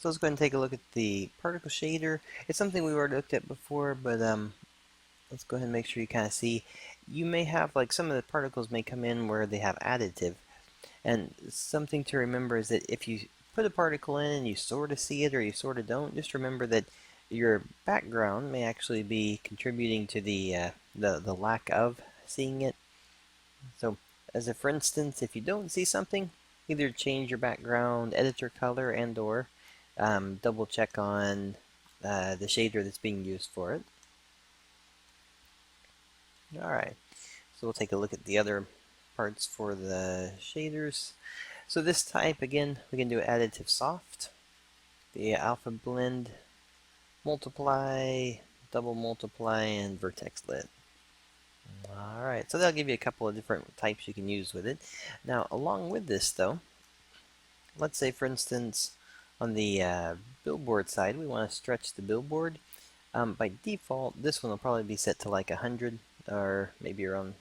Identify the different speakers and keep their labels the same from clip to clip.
Speaker 1: So let's go ahead and take a look at the particle shader. It's something we've already looked at before, but let's go ahead and make sure you kind of see. You may have, like, some of the particles may come in where they have additive. And something to remember is that if you put a particle in and you sort of see it or you sort of don't, just remember that your background may actually be contributing to the lack of seeing it. So, as a for instance, if you don't see something, either change your background editor color and/or double check on the shader that's being used for it. Alright, so we'll take a look at the other parts for the shaders. So this type, again, we can do additive soft, the alpha blend, multiply, double multiply, and vertex lit. Alright, so that'll give you a couple of different types you can use with it. Now, along with this, though, let's say, for instance, on the billboard side, we want to stretch the billboard. By default, this one will probably be set to like 100 or maybe around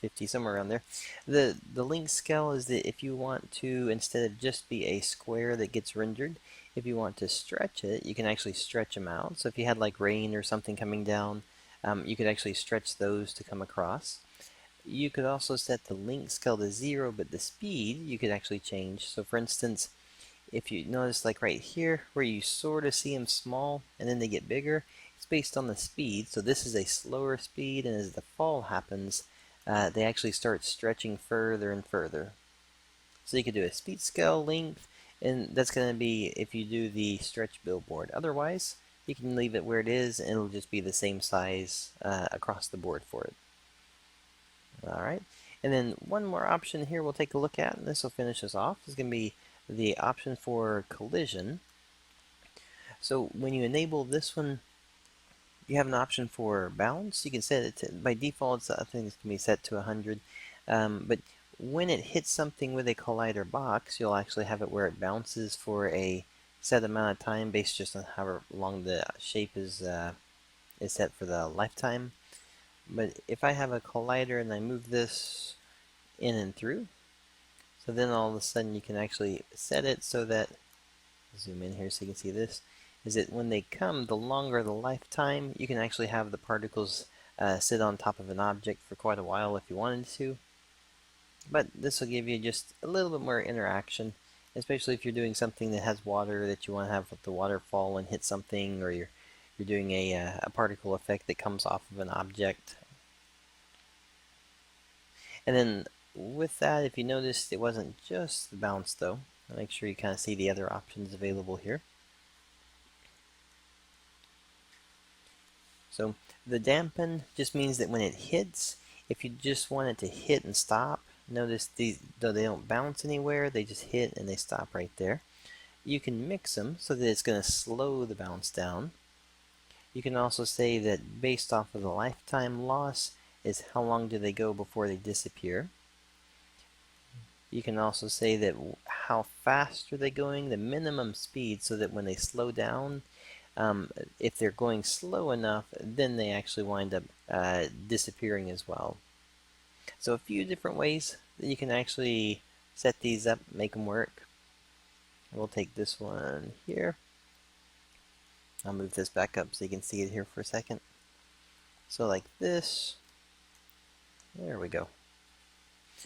Speaker 1: 50, somewhere around there. The length scale is that if you want to, instead of just be a square that gets rendered, if you want to stretch it, you can actually stretch them out. So if you had like rain or something coming down, you could actually stretch those to come across. You could also set the length scale to 0, but the speed you could actually change. So for instance, if you notice, like right here where you sort of see them small and then they get bigger, it's based on the speed. So this is a slower speed, and as the fall happens, they actually start stretching further and further. So you could do a speed scale, length, and that's going to be if you do the stretch billboard. Otherwise, you can leave it where it is and it'll just be the same size across the board for it. Alright, and then one more option here we'll take a look at, and this will finish us off, is going to be the option for collision. So when you enable this one, you have an option for bounce. You can set it to, by default, I think it's going to be set to 100. But when it hits something with a collider box, you'll actually have it where it bounces for a set amount of time based just on how long the shape is set for the lifetime. But if I have a collider and I move this in and through, so then all of a sudden you can actually set it so that, zoom in here so you can see this, is that when they come, the longer the lifetime, you can actually have the particles sit on top of an object for quite a while if you wanted to. But this will give you just a little bit more interaction, especially if you're doing something that has water that you want to have the water fall and hit something, or you're doing a particle effect that comes off of an object. And then with that, if you noticed, it wasn't just the bounce though. Make sure you kind of see the other options available here. So the dampen just means that when it hits, if you just want it to hit and stop, notice these, though they don't bounce anywhere, they just hit and they stop right there. You can mix them so that it's going to slow the bounce down. You can also say that based off of the lifetime loss is how long do they go before they disappear. You can also say that how fast are they going, the minimum speed, so that when they slow down, if they're going slow enough, then they actually wind up disappearing as well. So a few different ways that you can actually set these up, make them work. We'll take this one here. I'll move this back up so you can see it here for a second. So like this. There we go.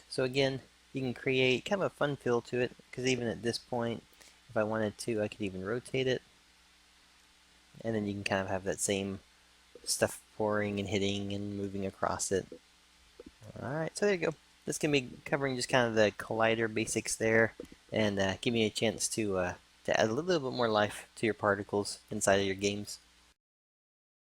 Speaker 1: So again, you can create kind of a fun feel to it, because even at this point, if I wanted to, I could even rotate it. And then you can kind of have that same stuff pouring and hitting and moving across it. Alright, so there you go. This can be covering just kind of the collider basics there, and give you a chance to add a little bit more life to your particles inside of your games.